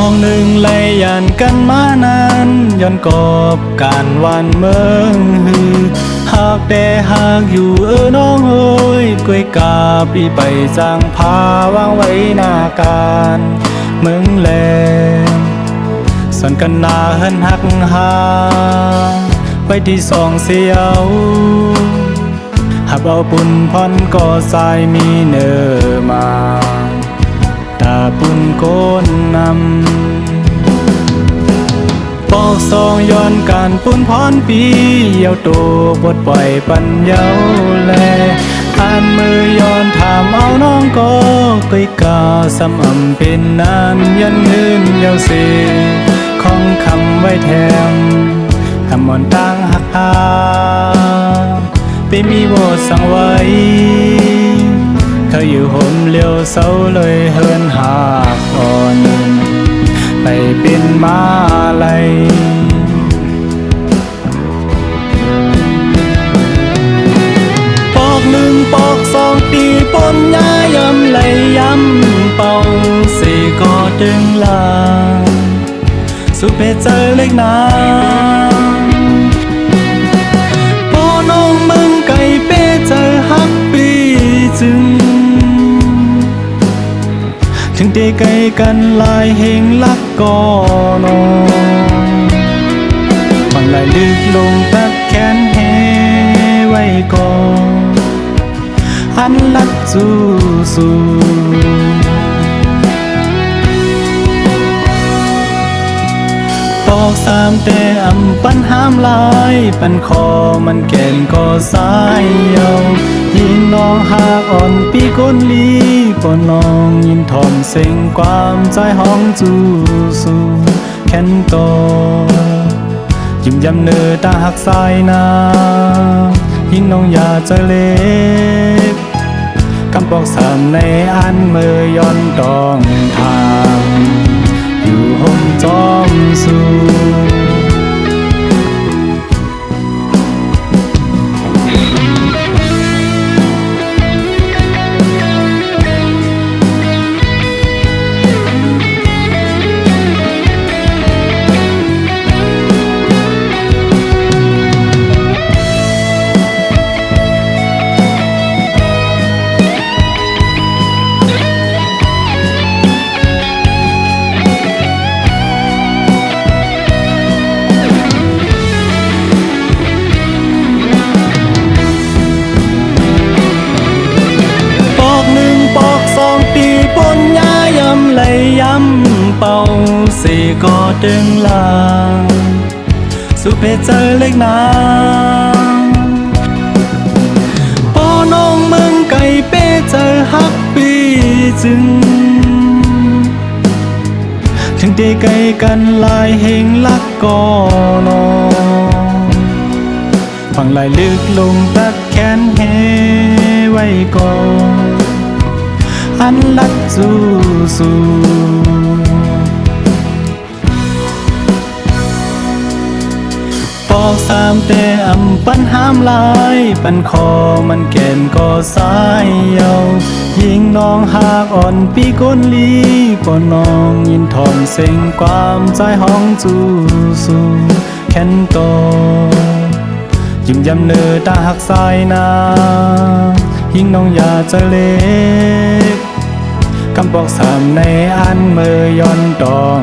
องหนึ่งเลยยันกันมานั้นย้อนกอบการวันเมืองฮือหากแต่หากอยู่น้องเอ้ยกวยกาปีไปจางพาวางไว้หน้าการเมืองแลส่วนกันนาเฮินหักหาไว้ที่สองเสียวหับเอาปุ่นพรก็สายมีเนอมาตาปุ่นโกนนำปอกสองย้อนการปุ่นพรปีเยาวโตบทปล่อยปัญญาแลอ่านมือย้อนถามเอาน้องก็กยกาสำอำเป็นนานยันเงินเยาวเสของคำไว้แทมคำมอนตั้งหักหาไปมีโบสสั่งไว้เขาอยู่ห่มเลี้ยวเสาเลยเฮินหากอ่อนไปเป็นมาลัยปอกหนึ่งปอกสองตีปนย้ายย้ำไหลย้ำเป่าสี่ก็ดึงลาสุเพเจอเล็กนาพอน้องมึงไก่เป้เจอฮักปีจึงถึงได้ไกลกันลายเฮงลักก่อนฟังลายลึกลงตัดแขนเฮไว้ก่อนอันลัดสู้ปอกสามแต่อำปันห้ามลายปันคอมันแก่นก็สายเยายิงน้องหากอ่อนปีก้นลีปนน้องยินทอมเสียงความใจห้องสู้แค้นโตยิ้มยำเนื้อตาหักสายนายิงน้องอย่าใจเล็กคำบอกสามในอันมือย้อนตองทางอยู่ห่มจอมสู้ย้ำเป่าสี่ก็ดึงลาสุเพเจอเล็กนาพอน้องมึงไก่เป้เจอฮักปีจึงถึงได้ไกลกันลายเฮงลักก่อนฟังลายลึกลงตัดแขนเฮไว้ก่อนอันลัดสู้ปอกสามแต่อำปันห้ามลายปันคอมันแก่นก็สายเยายิงน้องหากอ่อนปีก้นลีปนน้องยินทอมเสียงความใจห้องสู้แค้นโตยิ้มยำเนื้อตาหักสายนายิงน้องอย่าใจเล็กคำบอกสามในอันมือย้อนตอง